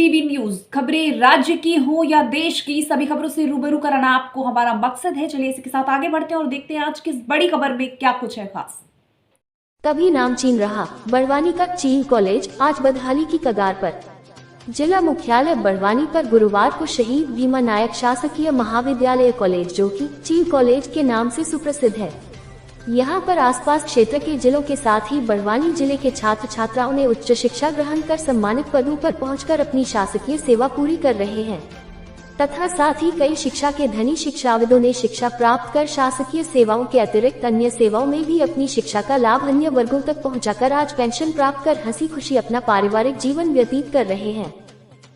TV news, खबरें राज्य की हो या देश की, सभी खबरों से रूबरू कराना आपको हमारा मकसद है। चलिए इसी के साथ आगे बढ़ते हैं और देखते हैं आज किस बड़ी खबर में क्या कुछ है खास। तभी नामचीन रहा बड़वानी का चील कॉलेज आज बदहाली की कगार पर। जिला मुख्यालय बड़वानी पर गुरुवार को शहीद भीमा नायक शासकीय महाविद्यालय कॉलेज, जो कि चील कॉलेज के नाम से सुप्रसिद्ध है, यहाँ पर आसपास क्षेत्र के जिलों के साथ ही बड़वानी जिले के छात्र छात्राओं ने उच्च शिक्षा ग्रहण कर सम्मानित पदों पर पहुंचकर अपनी शासकीय सेवा पूरी कर रहे हैं तथा साथ ही कई शिक्षा के धनी शिक्षाविदों ने शिक्षा प्राप्त कर शासकीय सेवाओं के अतिरिक्त अन्य सेवाओं में भी अपनी शिक्षा का लाभ अन्य वर्गों तक पहुंचाकर आज पेंशन प्राप्त कर हंसी खुशी अपना पारिवारिक जीवन व्यतीत कर रहे हैं।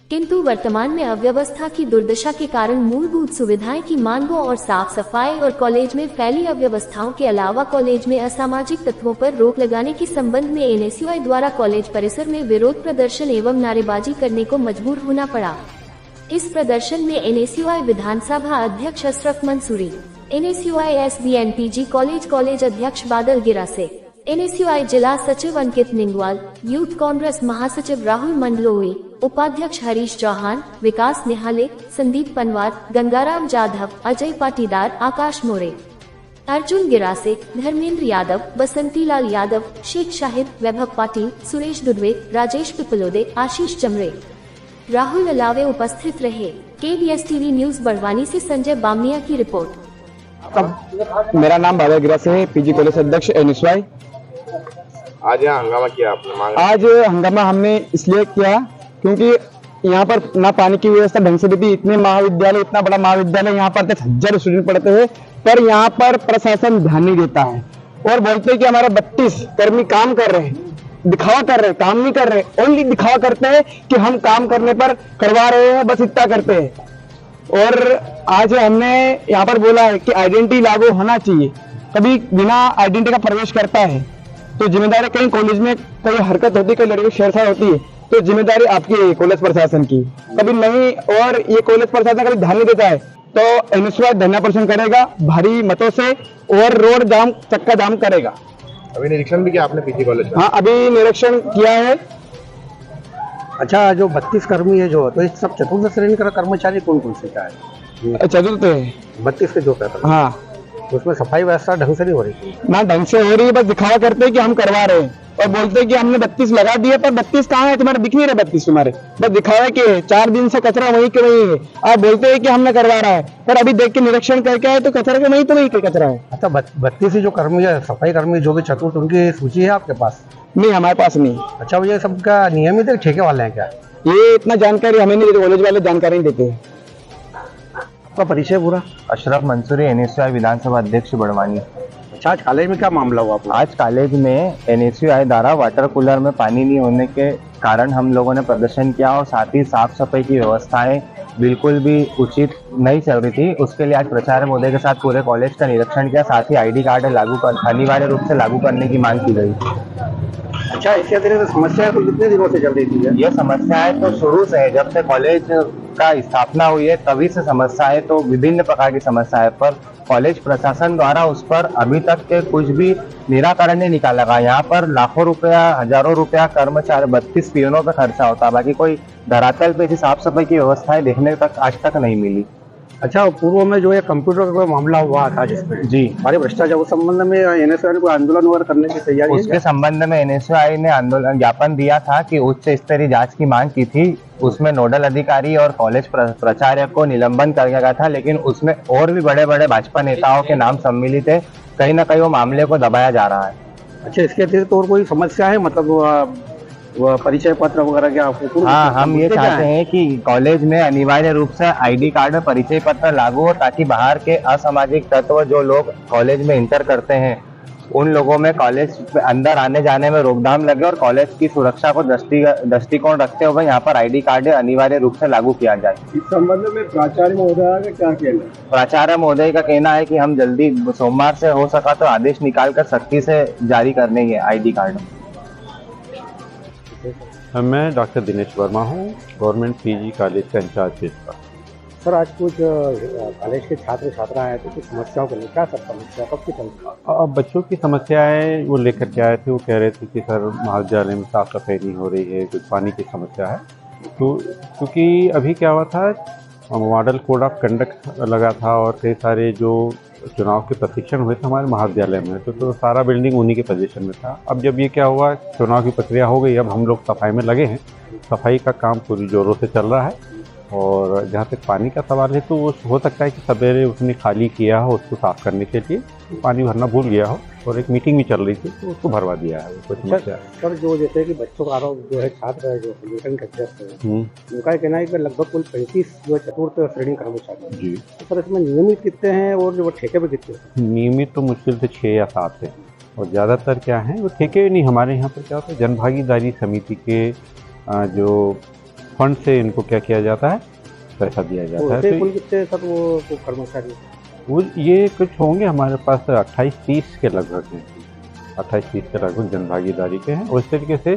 किंतु वर्तमान में अव्यवस्था की दुर्दशा के कारण मूलभूत सुविधाएं की मांगों और साफ सफाई और कॉलेज में फैली अव्यवस्थाओं के अलावा कॉलेज में असामाजिक तत्वों पर रोक लगाने के संबंध में एनएसयूआई द्वारा कॉलेज परिसर में विरोध प्रदर्शन एवं नारेबाजी करने को मजबूर होना पड़ा। इस प्रदर्शन में एनएसयूआई विधानसभा अध्यक्ष अशरफ मंसूरी, एनएसयूआई एसबीएनपीजी कॉलेज अध्यक्ष बादल गिरासे, एनएसयूआई जिला सचिव अंकित निंगवाल, यूथ कांग्रेस महासचिव राहुल मंडलोई, उपाध्यक्ष हरीश चौहान, विकास निहाले, संदीप पनवार, गंगाराम जाधव, अजय पाटीदार, आकाश मोरे, अर्जुन गिरासे, धर्मेंद्र यादव, बसंतीलाल यादव, शेख शाहिद, वैभव पाटिल, सुरेश दुधवे, राजेश पिपलोदे, आशीष चमरे, राहुल अलावे उपस्थित रहे। केबीएस टीवी न्यूज बड़वानी से संजय बामनिया की रिपोर्ट। मेरा नाम बादल गिरासे है, पीजी कॉलेज अध्यक्ष एनएसयूआई। आज यहाँ हंगामा किया आपने? आज हंगामा हमने इसलिए किया क्योंकि यहाँ पर ना पानी की व्यवस्था ढंग से थी। इतने महाविद्यालय, इतना बड़ा महाविद्यालय, यहाँ पर 10,000 स्टूडेंट पढ़ते हैं, पर यहाँ पर प्रशासन ध्यान नहीं देता है और बोलते हैं कि हमारे 32 कर्मी काम कर रहे हैं, दिखावा कर रहे हैं, काम नहीं कर रहे, ओनली दिखावा करते हैं कि हम काम करने पर करवा रहे हैं, बस इतना करते हैं। और आज हमने यहाँ पर बोला है कि आइडेंटिटी लागू होना चाहिए। कभी बिना आइडेंटिटी का प्रवेश करता है तो जिम्मेदारी, कहीं कॉलेज में कोई हरकत होती है, कोई लड़की छेड़छाड़ होती है तो जिम्मेदारी आपकी है, कॉलेज प्रशासन की, कभी नहीं। और ये कॉलेज प्रशासन कभी ध्यान नहीं देता है तो एनएसयूआई धरना प्रदर्शन करेगा भारी मतों से और रोड जाम, चक्का जाम करेगा। अभी निरीक्षण भी किया आपने पीजी कॉलेज का? हाँ, अभी निरीक्षण किया है। अच्छा, जो 32 कर्मी है जो, तो ये सब चतुर्थ श्रेणी का कर्मचारी कौन कौन से क्या है? चतुर्थ है 32 के जो कहते हैं। हाँ, तो उसमें सफाई व्यवस्था ढंग से नहीं हो रही ना ढंग से हो रही है, बस दिखावा करते हैं कि हम करवा रहे हैं और बोलते हैं कि हमने 32 लगा दिए, पर 32 कहाँ है? तुम्हारे दिख नहीं रहे 32 तुम्हारे, बस दिखावा के 4 दिन से कचरा वहीं के वहीं है। आप बोलते हैं कि हमने करवा रहा है, पर अभी देख के निरीक्षण करके आए तो कचरा के वहीं तो वहीं के कचरा है। अच्छा, 32 जो कर्मी है, सफाई कर्मी जो भी चतुर्थ, उनकी सूची है आपके पास? नहीं, हमारे पास नहीं। अच्छा, ये सबका नियमित है, ठेके वाले हैं क्या? ये इतना जानकारी हमें नहीं देते, कॉलेज वाले जानकारी नहीं देते। आपका परिचय पूरा? अशरफ मंसूरी, एनएसयूआई विधानसभा अध्यक्ष बड़वानी। अच्छा, आज कॉलेज में क्या मामला हुआ आपका? आज कॉलेज में एनएसयूआई द्वारा वाटर कूलर में पानी नहीं होने के कारण हम लोगों ने प्रदर्शन किया और साथ ही साफ सफाई की व्यवस्थाएं बिल्कुल भी उचित नहीं चल रही थी। उसके लिए आज प्राचार्य महोदय के साथ पूरे कॉलेज का निरीक्षण किया, साथ ही आईडी कार्ड अनिवार्य रूप से लागू करने की मांग की गई। अच्छा, इसके अतिरिक्त समस्या तो कितने दिनों से चल रही थी? ये समस्याएं तो शुरू से है, जब से कॉलेज का स्थापना हुई है तभी से समस्याएं, तो विभिन्न प्रकार की समस्याएं, पर कॉलेज प्रशासन द्वारा उस पर अभी तक के कुछ भी निराकरण नहीं निकाला गया। यहाँ पर लाखों रुपया, हजारों रुपया कर्मचारी 32 पीएनओ पे खर्चा होता है, बाकी कोई धरातल पे ऐसी साफ सफाई की व्यवस्थाएं देखने तक आज तक नहीं मिली। अच्छा, पूर्व में जो है कंप्यूटर का कोई मामला हुआ था जिसमें जी हमारे भ्रष्टाचार, उस संबंध में एनएसयूआई ने कोई आंदोलन वगैरह करने की तैयारी? उसके संबंध में एनएसयूआई ने आंदोलन ज्ञापन दिया था कि उच्च स्तरीय जांच की मांग की थी। उसमें नोडल अधिकारी और कॉलेज प्राचार्य को निलंबन कर दिया गया था, लेकिन उसमें और भी बड़े बड़े भाजपा नेताओं के नाम सम्मिलित है। कहीं ना कहीं वो मामले को दबाया जा रहा है। अच्छा, इसके अतिरिक्त और कोई समस्या है? मतलब वो परिचय पत्र वगैरह क्या आपको? हाँ, हम ये चाहते हैं कि कॉलेज में अनिवार्य रूप से आईडी कार्ड में परिचय पत्र लागू हो, ताकि बाहर के असामाजिक तत्व जो लोग कॉलेज में इंटर करते हैं उन लोगों में कॉलेज अंदर आने जाने में रोकथाम लगे और कॉलेज की सुरक्षा को दृष्टिकोण रखते हुए यहाँ पर आईडी कार्ड अनिवार्य रूप से लागू किया जाए। इस संबंध में प्राचार्य महोदय का क्या कहना है? प्राचार्य महोदय का कहना है कि हम जल्दी सोमवार से हो सका तो आदेश निकालकर सख्ती से जारी करने के आईडी कार्ड। मैं डॉक्टर दिनेश वर्मा हूँ, गवर्नमेंट पीजी कॉलेज का इंचार्ज प्रिंसिपल। सर, आज कुछ कॉलेज के छात्र छात्रा आए थे, कुछ समस्याओं को लेकर। क्या सब समस्या कब की चलती? अब बच्चों की समस्याएं वो लेकर के आए थे। वो कह रहे थे कि सर महाविद्यालय में साफ सफाई नहीं हो रही है, कुछ पानी की समस्या है। तो क्योंकि अभी क्या हुआ था, मॉडल कोड ऑफ कंडक्ट लगा था और कई सारे जो चुनाव के प्रशिक्षण हुए थे हमारे महाविद्यालय में, तो सारा बिल्डिंग उन्हीं के पोजीशन में था। अब जब ये क्या हुआ, चुनाव की प्रक्रिया हो गई, अब हम लोग सफाई में लगे हैं। सफाई का काम पूरी जोरों से चल रहा है। और जहाँ तक पानी का सवाल है, तो वो हो सकता है कि सवेरे उसने खाली किया हो उसको साफ़ करने के लिए, पानी भरना भूल गया हो, और एक मीटिंग भी चल रही थी तो उसको भरवा दिया है। कोई समस्या सर जो जैसे कि बच्चों का आरोप जो है, छात्र है जो संगठन के अध्यक्ष है, उनका कहना है कि लगभग कुल 35 जो चतुर्थ श्रेणी कर्मचारी जी। तो सर इसमें नियमित कितने हैं और जो वो ठेके पे कितने हैं? नियमित तो मुश्किल से 6 या 7 है, और ज़्यादातर क्या है वो ठेके नहीं। हमारे यहाँ पर क्या होता है, जनभागीदारी समिति के जो फंड से इनको क्या किया जाता है, पैसा दिया जाता है। कुल कितने सर वो कर्मचारी? वो ये कुछ होंगे हमारे पास 28-30 के लगभग हैं, 28-30 के लगभग जनभागीदारी के हैं, और इस तरीके से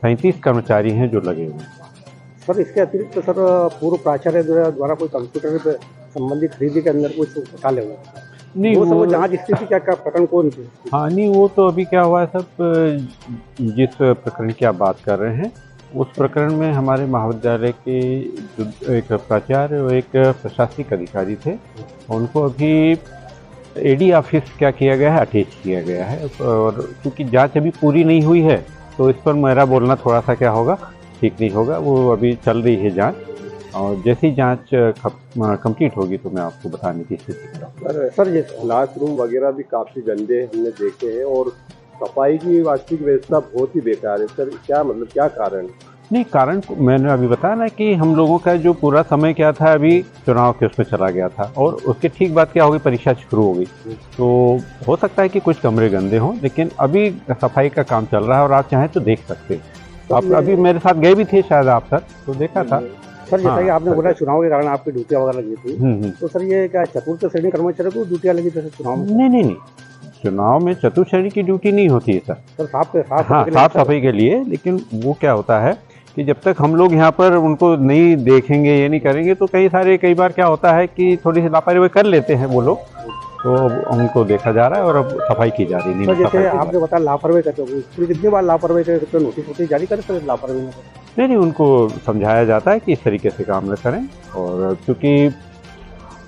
35 कर्मचारी हैं जो लगे हुए हैं। सर इसके अतिरिक्त तो सर पूर्व प्राचार्य द्वारा कोई कंप्यूटर पे संबंधित खरीदी के अंदर कुछ घोटाले हुए? नहीं, वो जांच स्थिति क्या प्रकरण कौन थी? हाँ नहीं, वो तो अभी क्या हुआ है सब, जिस प्रकरण की आप बात कर रहे हैं उस प्रकरण में हमारे महाविद्यालय के जो एक प्राचार्य और एक प्रशासनिक अधिकारी थे, उनको अभी एडी ऑफिस क्या किया गया है, अटैच किया गया है। और क्योंकि जांच अभी पूरी नहीं हुई है, तो इस पर मेरा बोलना थोड़ा सा क्या होगा, ठीक नहीं होगा। वो अभी चल रही है जांच, और जैसी जांच कंप्लीट होगी तो मैं आपको बताने की स्थिति करूँगा। सर ये क्लासरूम वगैरह भी काफ़ी गंदे हमने देखे हैं, और सफाई की वास्तविक व्यवस्था बहुत ही बेकार है। सर क्या मतलब, क्या कारण? नहीं, कारण मैंने अभी बताया ना कि हम लोगों का जो पूरा समय क्या था, अभी चुनाव के उसमें चला गया था, और उसके ठीक बाद क्या हो गई, परीक्षा शुरू हो गई। तो हो सकता है कि कुछ कमरे गंदे हों, लेकिन अभी सफाई का काम चल रहा है, और आप चाहें तो देख सकते हैं। आप अभी मेरे साथ गए भी थे शायद आप सर, तो देखा था। सर जैसा कि आपने बोला चुनाव के कारण आपकी ड्यूटियाँ वगैरह लगी थी, तो सर ये क्या चतुर्थ श्रेणी कर्मचारी को ड्यूटियाँ लगी थी चुनाव में? नहीं, चुनाव में चतुर्थ श्रेणी की ड्यूटी नहीं होती है सर। साफ सफाई के लिए। लेकिन वो क्या होता है कि जब तक हम लोग यहाँ पर उनको नहीं देखेंगे, ये नहीं करेंगे, तो कई बार क्या होता है कि थोड़ी सी लापरवाही कर लेते हैं वो लोग, तो उनको देखा जा रहा है और अब सफाई की जा रही है। जैसे आपने बताया लापरवाही करते हो, कितनी बार लापरवाही करते, नोटिस जारी करें सर लापरवाही में? नहीं, उनको समझाया जाता है कि इस तरीके से काम न करें। और क्योंकि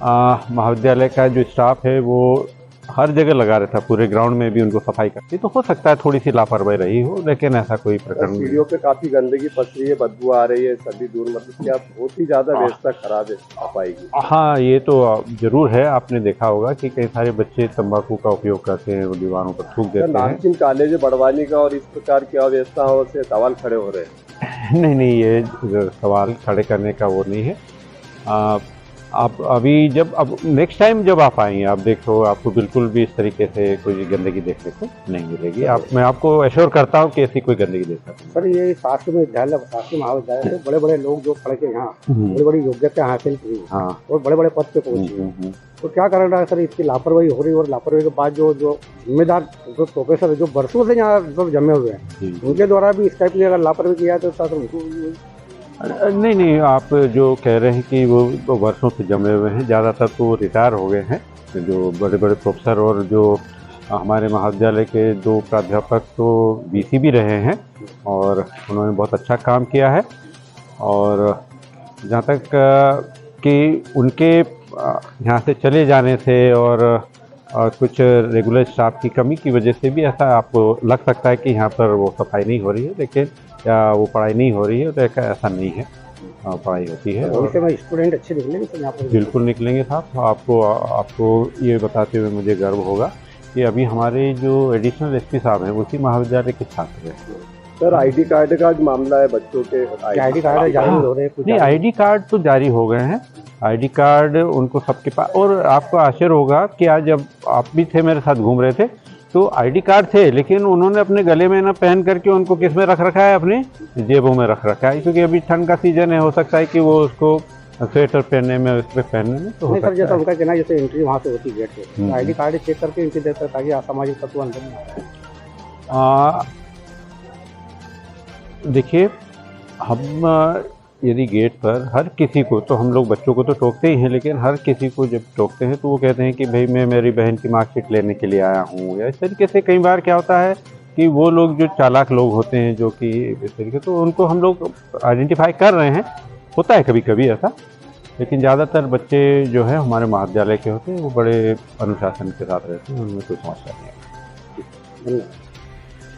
महाविद्यालय का जो स्टाफ है वो हर जगह लगा रहता है, पूरे ग्राउंड में भी उनको सफाई करती, तो हो सकता है थोड़ी सी लापरवाही रही हो, लेकिन ऐसा कोई प्रकरण नहीं। सीढ़ियों पे काफी गंदगी पसरी है, बदबू आ रही है, सभी दूर, मतलब क्या बहुत ही ज्यादा व्यवस्था खराब है सफाई की। हाँ, ये तो जरूर है। आपने देखा होगा कि कई सारे बच्चे तंबाकू का उपयोग करते हैं, वो दीवारों पर थूक देते हैं। नामचीन कॉलेज बड़वानी का, और इस प्रकार की अव्यवस्थाओं से सवाल खड़े हो रहे हैं। नहीं, ये सवाल खड़े करने का वो नहीं है। आप अभी अब नेक्स्ट टाइम जब आप आएंगे, आप देखो, आपको बिल्कुल भी इस तरीके से कोई गंदगी देखने को नहीं मिलेगी। मैं आपको एश्योर करता हूँ कि ऐसी कोई गंदगी देख सकते हैं। सर ये शासकीय विद्यालय, शासकीय महाविद्यालय से बड़े बड़े लोग जो पढ़ के यहाँ बड़ी बड़ी योग्यता हासिल की, हाँ, और बड़े बड़े पद पे पहुंचे, तो क्या कारण रहा है सर इसकी लापरवाही हो रही है? और लापरवाही के बाद जो जिम्मेदार जो प्रोफेसर जो बरसों से यहाँ जमे हुए हैं, उनके द्वारा भी इस टाइप की अगर लापरवाही किया तो सर उनको नहीं, आप जो कह रहे हैं कि वो वर्षों से जमे हुए हैं, ज़्यादातर तो वो रिटायर हो गए हैं, जो बड़े बड़े प्रोफेसर, और जो हमारे महाविद्यालय के 2 प्राध्यापक तो बीसी भी रहे हैं, और उन्होंने बहुत अच्छा काम किया है। और जहाँ तक कि उनके यहाँ से चले जाने से और कुछ रेगुलर स्टाफ की कमी की वजह से भी ऐसा आपको लग सकता है कि यहाँ पर वो सफाई नहीं हो रही है, लेकिन या वो पढ़ाई नहीं हो रही है, तो ऐसा नहीं है, पढ़ाई होती है। और स्टूडेंट अच्छे निकलेंगे सर यहाँ पर? बिल्कुल निकलेंगे साहब। आपको ये बताते हुए मुझे गर्व होगा कि अभी हमारे जो एडिशनल एसपी साहब हैं उसी महाविद्यालय के छात्र हैं। सर आईडी कार्ड का मामला है, बच्चों के आईडी कार्ड जारी हो रहे हैं? नहीं, आईडी कार्ड तो जारी हो गए हैं, आईडी कार्ड उनको सबके पास। और आपको आश्चर्य होगा कि आज जब आप भी थे मेरे साथ घूम रहे थे, तो आईडी कार्ड थे, लेकिन उन्होंने अपने गले में ना पहन करके उनको किस में रख रखा है, अपने जेबों में रख रखा है, क्योंकि अभी ठंड का सीजन है, हो सकता है कि वो उसको स्वेटर पहनने में, उस पर पहनने में तो सर जैसा उनका कहना है, जैसे एंट्री वहाँ से होती है गेट से, तो आईडी कार्ड चेक करके एंट्री देता है ताकि असामाजिक तत्व अंदर नहीं आ रहा है। देखिए, हम यदि गेट पर हर किसी को, तो हम लोग बच्चों को तो टोकते ही हैं, लेकिन हर किसी को जब टोकते हैं तो वो कहते हैं कि भाई मैं मेरी बहन की मार्कशीट लेने के लिए आया हूँ, या इस तरीके से कई बार क्या होता है कि वो लोग जो चालाक लोग होते हैं जो कि इस तरीके, तो उनको हम लोग आइडेंटिफाई कर रहे हैं। होता है कभी कभी ऐसा, लेकिन ज़्यादातर बच्चे जो है हमारे महाविद्यालय के होते हैं वो बड़े अनुशासन के साथ रहते हैं, उनमें कोई समस्या नहीं है।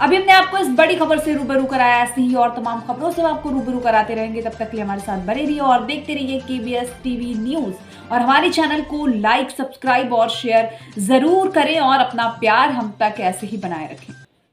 अभी हमने आपको इस बड़ी खबर से रूबरू कराया, ऐसी ही और तमाम खबरों से आपको रूबरू कराते रहेंगे। तब तक के लिए हमारे साथ बने रहिए और देखते रहिए KBS TV न्यूज, और हमारे चैनल को लाइक, सब्सक्राइब और शेयर जरूर करें और अपना प्यार हम तक ऐसे ही बनाए रखें।